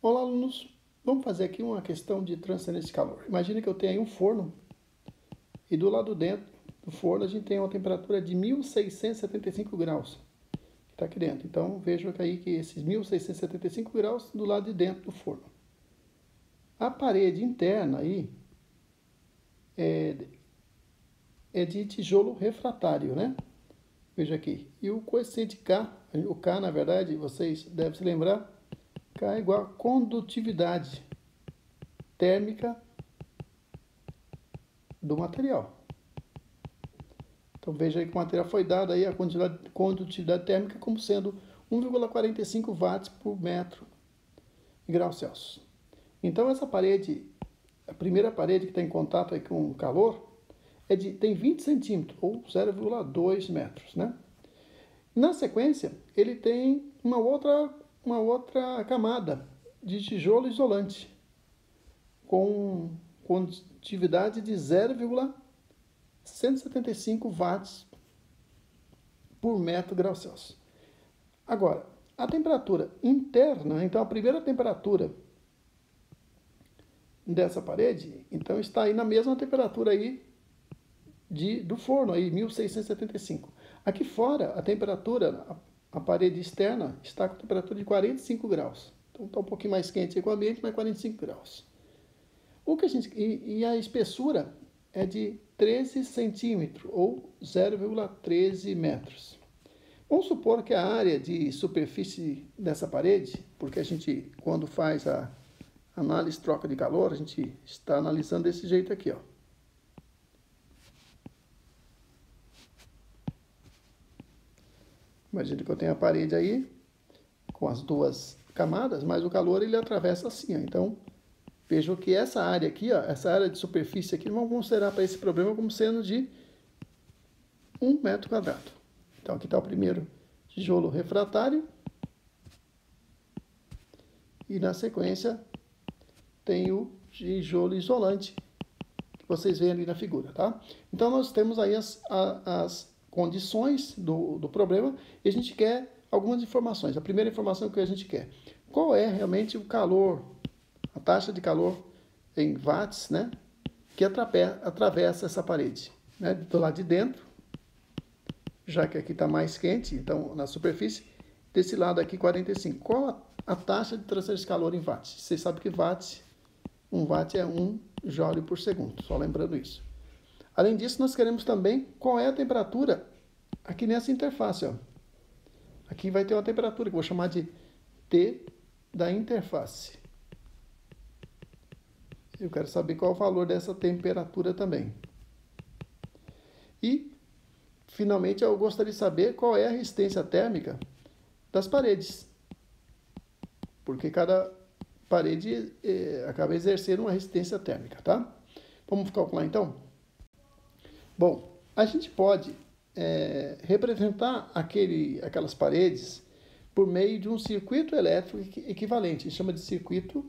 Olá, alunos. Vamos fazer aqui uma questão de transferência de calor. Imagine que eu tenho aí um forno e do lado dentro do forno a gente tem uma temperatura de 1675 graus que está aqui dentro. Então vejam aí que esses 1675 graus do lado de dentro do forno. A parede interna aí é de tijolo refratário, né? Veja aqui. E o coeficiente K, o K na verdade, vocês devem se lembrar, K é igual a condutividade térmica do material. Então veja aí que o material foi dado aí a condutividade térmica como sendo 1,45 watts por metro em graus Celsius. Então essa parede, a primeira parede que está em contato aí com o calor, tem 20 centímetros ou 0,2 metros, né? Na sequência, ele tem uma outra camada de tijolo isolante com condutividade de 0,175 watts por metro grau Celsius. Agora, a temperatura interna, então a primeira temperatura dessa parede, então está aí na mesma temperatura aí do forno, aí 1675. Aqui fora, a temperatura, a parede externa, está com temperatura de 45 graus. Então está um pouquinho mais quente que o ambiente, mas 45 graus. E a espessura é de 13 centímetros, ou 0,13 metros. Vamos supor que a área de superfície dessa parede, porque a gente, quando faz a análise troca de calor, a gente está analisando desse jeito aqui, ó. Imagina que eu tenho a parede aí, com as duas camadas, mas o calor ele atravessa assim, ó. Então, vejam que essa área aqui, ó, essa área de superfície aqui, vamos considerar para esse problema como sendo de 1 metro quadrado. Então, aqui está o primeiro tijolo refratário. E na sequência tem o tijolo isolante, que vocês veem ali na figura, tá? Então, nós temos aí as condições do problema e a gente quer algumas informações. A primeira informação que a gente quer: qual é realmente o calor, a taxa de calor em watts, né, que atravessa essa parede, né, do lado de dentro, já que aqui está mais quente, então na superfície, desse lado aqui 45. Qual a taxa de transferência de calor em watts? Vocês sabem que watts, 1 watt é 1 joule por segundo, só lembrando isso. Além disso, nós queremos também qual é a temperatura aqui nessa interface, ó. Aqui vai ter uma temperatura que eu vou chamar de T da interface. Eu quero saber qual é o valor dessa temperatura também. E, finalmente, eu gostaria de saber qual é a resistência térmica das paredes. Porque cada parede acaba exercendo uma resistência térmica, tá? Vamos calcular então? Bom, a gente pode representar aquelas paredes por meio de um circuito elétrico equivalente. A gente chama de circuito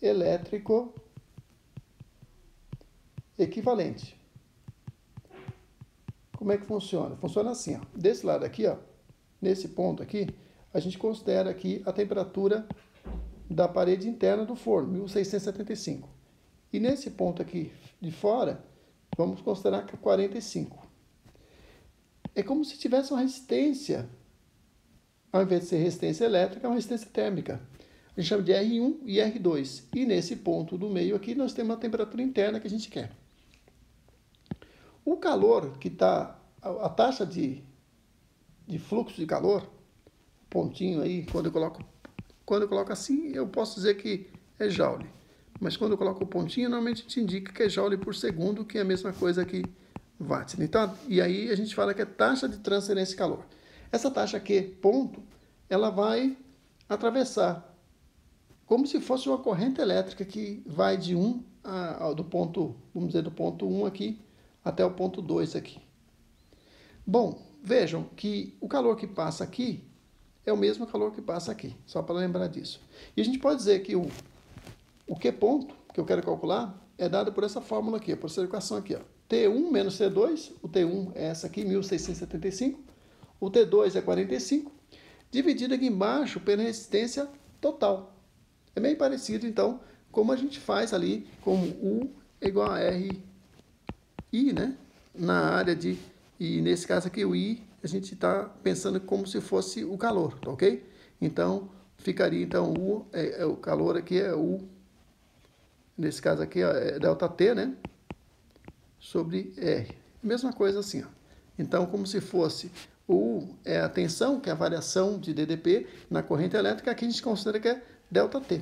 elétrico equivalente. Como é que funciona? Funciona assim, ó. Desse lado aqui, ó, nesse ponto aqui, a gente considera aqui a temperatura da parede interna do forno, 1675. E nesse ponto aqui de fora, vamos considerar que é 45. É como se tivesse uma resistência, ao invés de ser resistência elétrica, é uma resistência térmica. A gente chama de R1 e R2. E nesse ponto do meio aqui, nós temos a temperatura interna que a gente quer. O calor que está, a taxa de fluxo de calor, pontinho aí, quando eu coloco assim, eu posso dizer que é joule. Mas quando eu coloco o pontinho, normalmente a gente indica que é joule por segundo, que é a mesma coisa que watts. Então, e aí a gente fala que é taxa de transferência de calor. Essa taxa aqui, ponto, ela vai atravessar, como se fosse uma corrente elétrica que vai de do ponto, vamos dizer, do ponto 1 aqui até o ponto 2 aqui. Bom, vejam que o calor que passa aqui é o mesmo calor que passa aqui, só para lembrar disso. E a gente pode dizer que o Q ponto que eu quero calcular é dado por essa fórmula aqui, por essa equação aqui, ó. T1 menos T2, o T1 é essa aqui, 1675, o T2 é 45, dividido aqui embaixo pela resistência total. É bem parecido, então, como a gente faz ali, como U igual a RI, né? Na área de... E nesse caso aqui, o I, a gente está pensando como se fosse o calor, tá ok? Então, ficaria, então, U, o calor aqui é U, nesse caso aqui, ó, é ΔT, né? Sobre R. Mesma coisa assim, ó. Então, como se fosse o U é a tensão, que é a variação de DDP na corrente elétrica, aqui a gente considera que é ΔT.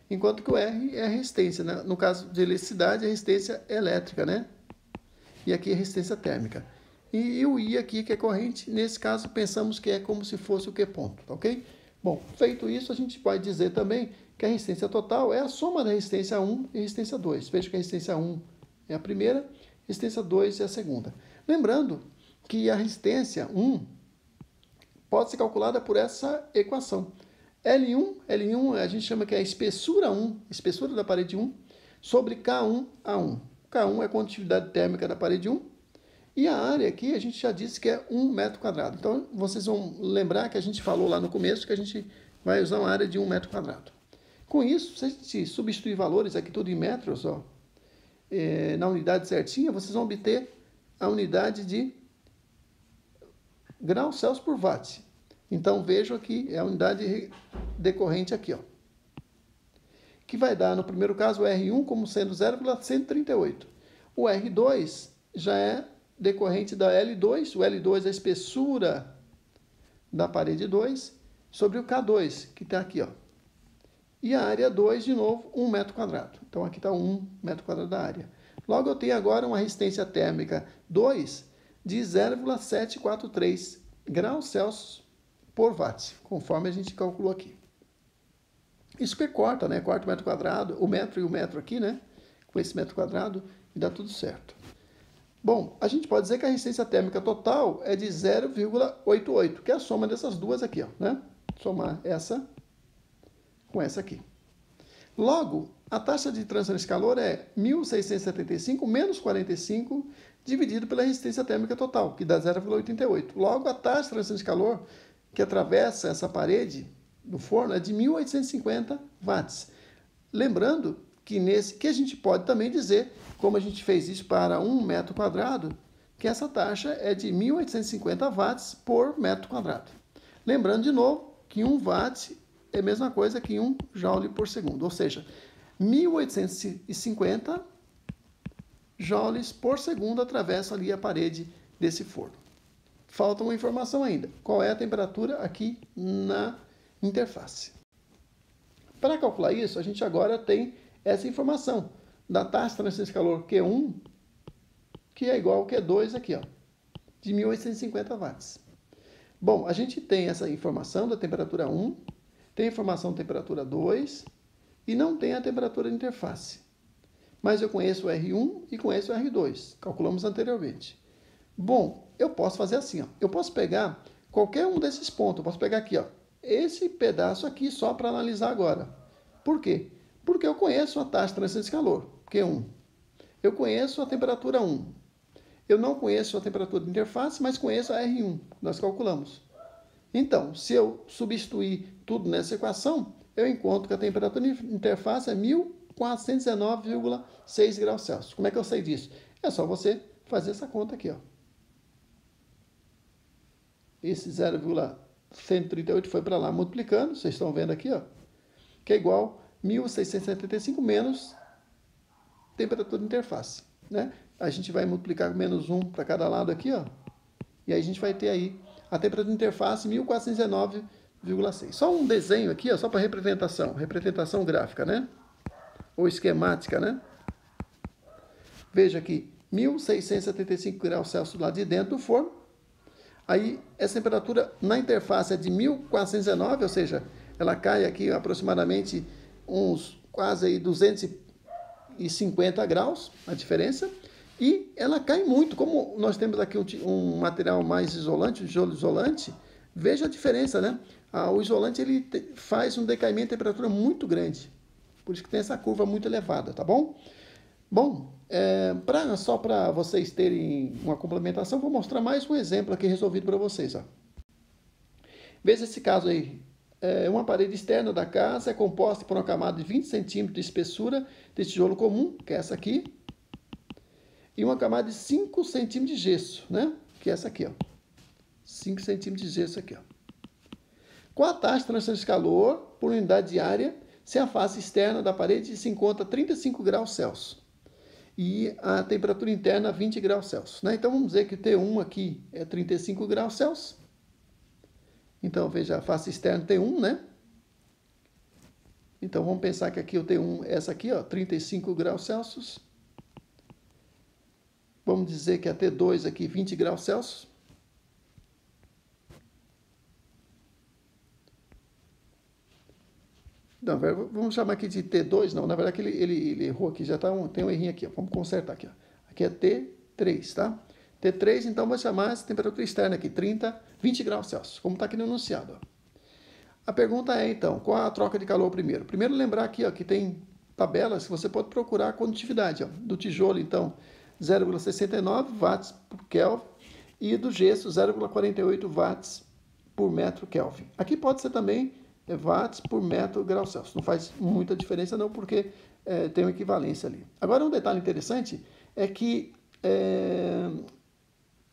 Enquanto que o R é a resistência, né? No caso de eletricidade, é a resistência elétrica, né? E aqui é a resistência térmica. E o I aqui, que é corrente, nesse caso, pensamos que é como se fosse o Q ponto, tá ok? Bom, feito isso, a gente pode dizer também que a resistência total é a soma da resistência 1 e resistência 2. Veja que a resistência 1 é a primeira, resistência 2 é a segunda. Lembrando que a resistência 1 pode ser calculada por essa equação. L1 a gente chama que é a espessura 1, espessura da parede 1, sobre K1A1. K1 é a condutividade térmica da parede 1, e a área aqui a gente já disse que é 1 metro quadrado. Então, vocês vão lembrar que a gente falou lá no começo que a gente vai usar uma área de 1 metro quadrado. Com isso, se a gente substituir valores aqui tudo em metros, ó, na unidade certinha, vocês vão obter a unidade de graus Celsius por watt. Então, vejam aqui, é a unidade decorrente aqui, ó. Que vai dar, no primeiro caso, o R1 como sendo 0,138. O R2 já é decorrente da L2, o L2 é a espessura da parede 2, sobre o K2, que está aqui, ó. E a área 2, de novo, 1 metro quadrado. Então, aqui está 1 metro quadrado da área. Logo, eu tenho agora uma resistência térmica 2 de 0,743 graus Celsius por watt, conforme a gente calculou aqui. Isso que corta, né? Corta o metro quadrado, o metro e o metro aqui, né? Com esse metro quadrado, e dá tudo certo. Bom, a gente pode dizer que a resistência térmica total é de 0,88, que é a soma dessas duas aqui, ó, né? Somar essa com essa aqui. Logo, a taxa de transferência de calor é 1.675 menos 45 dividido pela resistência térmica total, que dá 0,88. Logo, a taxa de transferência de calor que atravessa essa parede do forno é de 1.850 watts. Lembrando que a gente pode também dizer, como a gente fez isso para 1 metro quadrado, que essa taxa é de 1.850 watts por metro quadrado. Lembrando de novo que 1 watt é a mesma coisa que 1 joule por segundo, ou seja, 1.850 joules por segundo atravessa ali a parede desse forno. Falta uma informação ainda. Qual é a temperatura aqui na interface? Para calcular isso, a gente agora tem essa informação da taxa de transferência de calor Q1, que é igual ao Q2 aqui, ó, de 1.850 watts. Bom, a gente tem essa informação da temperatura 1, tem a informação da temperatura 2 e não tem a temperatura de interface. Mas eu conheço o R1 e conheço o R2, calculamos anteriormente. Bom, eu posso fazer assim, ó. Eu posso pegar qualquer um desses pontos, eu posso pegar aqui, ó, esse pedaço aqui só para analisar agora. Por quê? Porque eu conheço a taxa de transferência de calor, Q1. Eu conheço a temperatura 1. Eu não conheço a temperatura de interface, mas conheço a R1, nós calculamos. Então, se eu substituir tudo nessa equação, eu encontro que a temperatura de interface é 1.419,6 graus Celsius. Como é que eu sei disso? É só você fazer essa conta aqui, ó. Esse 0,138 foi para lá multiplicando, vocês estão vendo aqui, ó, que é igual a 1.675 menos temperatura de interface, né? A gente vai multiplicar com menos 1 para cada lado aqui, ó, e aí a gente vai ter aí a temperatura de interface 1.419,6. Só um desenho aqui, ó, só para representação gráfica, né? Ou esquemática, né? Veja aqui, 1.675 graus Celsius lá de dentro do forno. Aí, essa temperatura na interface é de 1.419, ou seja, ela cai aqui aproximadamente uns quase aí 250 graus, a diferença. E ela cai muito, como nós temos aqui um material mais isolante, um tijolo isolante, veja a diferença, né? O isolante ele faz um decaimento de temperatura muito grande, por isso que tem essa curva muito elevada, tá bom? Bom, só para vocês terem uma complementação, vou mostrar mais um exemplo aqui resolvido para vocês, ó. Veja esse caso aí. Uma parede externa da casa é composta por uma camada de 20 centímetros de espessura de tijolo comum, que é essa aqui, e uma camada de 5 centímetros de gesso, né? Que é essa aqui, ó. 5 centímetros de gesso aqui, ó. Qual a taxa de transferência de calor por unidade de área se a face externa da parede se encontra a 35 graus Celsius e a temperatura interna 20 graus Celsius, né? Então, vamos dizer que o T1 aqui é 35 graus Celsius. Então, veja, a face externa T1, né? Então, vamos pensar que aqui o T1 é essa aqui, ó, 35 graus Celsius. Vamos dizer que a T2 aqui, 20 graus Celsius. Não, vamos chamar aqui de T2, não, na verdade ele errou aqui, já tem um errinho aqui, ó. Vamos consertar aqui, ó. Aqui é T3, tá? T3, então, vai chamar essa temperatura externa aqui, 20 graus Celsius, como está aqui no enunciado, ó. A pergunta é, então, qual a troca de calor primeiro? Primeiro, lembrar aqui, ó, que tem tabelas que você pode procurar a condutividade, ó. Do tijolo, então, 0,69 watts por Kelvin e do gesso, 0,48 watts por metro Kelvin. Aqui pode ser também watts por metro grau Celsius. Não faz muita diferença não, porque tem uma equivalência ali. Agora, um detalhe interessante é que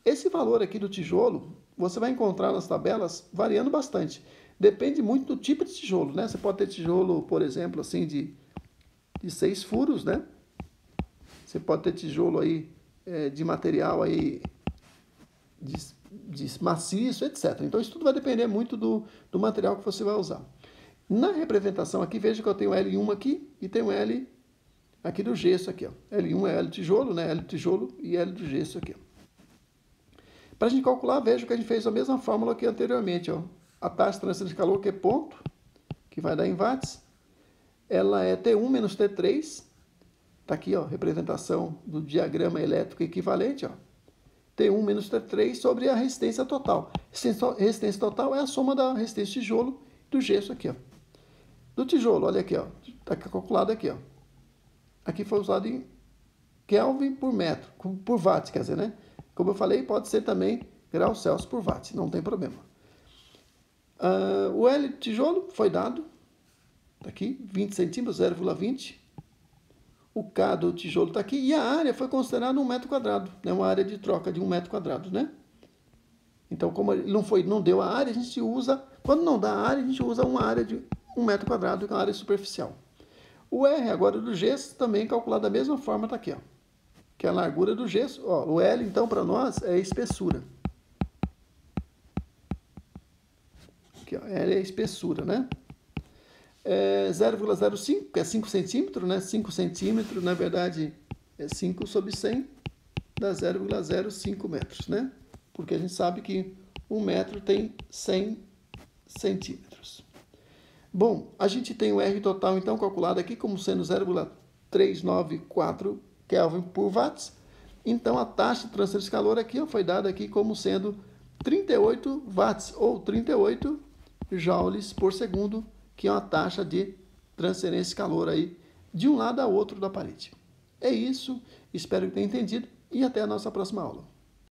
esse valor aqui do tijolo, você vai encontrar nas tabelas variando bastante. Depende muito do tipo de tijolo, né? Você pode ter tijolo, por exemplo, assim, de 6 furos, né? Você pode ter tijolo aí de material aí de maciço, etc. Então, isso tudo vai depender muito do material que você vai usar. Na representação aqui, veja que eu tenho L1 aqui e tenho L aqui do gesso aqui, ó. L1 é L tijolo, né? L tijolo e L do gesso aqui, ó. Para a gente calcular, veja que a gente fez a mesma fórmula que anteriormente, ó. A taxa de transferência de calor, que é ponto, que vai dar em watts, ela é T1 menos T3, está aqui, ó, representação do diagrama elétrico equivalente, ó. T1 menos T3 sobre a resistência total. Resistência total é a soma da resistência de tijolo e do gesso aqui, ó. Do tijolo, olha aqui, ó, está calculado aqui, ó. Aqui foi usado em Kelvin por metro, por watt, quer dizer, né? Como eu falei, pode ser também graus Celsius por watt, não tem problema. O L tijolo foi dado, está aqui, 20 centímetros, 0,20. O K do tijolo está aqui, e a área foi considerada 1 metro quadrado, né? Uma área de troca de 1 metro quadrado, né? Então, como ele não deu a área, a gente usa, quando não dá a área, a gente usa uma área de 1 metro quadrado, que é uma área superficial. O R agora do gesso, também calculado da mesma forma, está aqui, ó. Que é a largura do gesso. Ó, o L, então, para nós, é a espessura. Aqui, ó, L é a espessura, né? 0,05, que é 5 centímetros, né? 5 centímetros, na verdade, é 5 sobre 100, dá 0,05 metros, né? Porque a gente sabe que 1 metro tem 100 centímetros. Bom, a gente tem o R total, então, calculado aqui como sendo 0,394 Kelvin por watts. Então, a taxa de transferência de calor aqui, ó, foi dada aqui como sendo 38 watts, ou 38 joules por segundo, que é uma taxa de transferência de calor aí de um lado ao outro da parede. É isso, espero que tenha entendido e até a nossa próxima aula.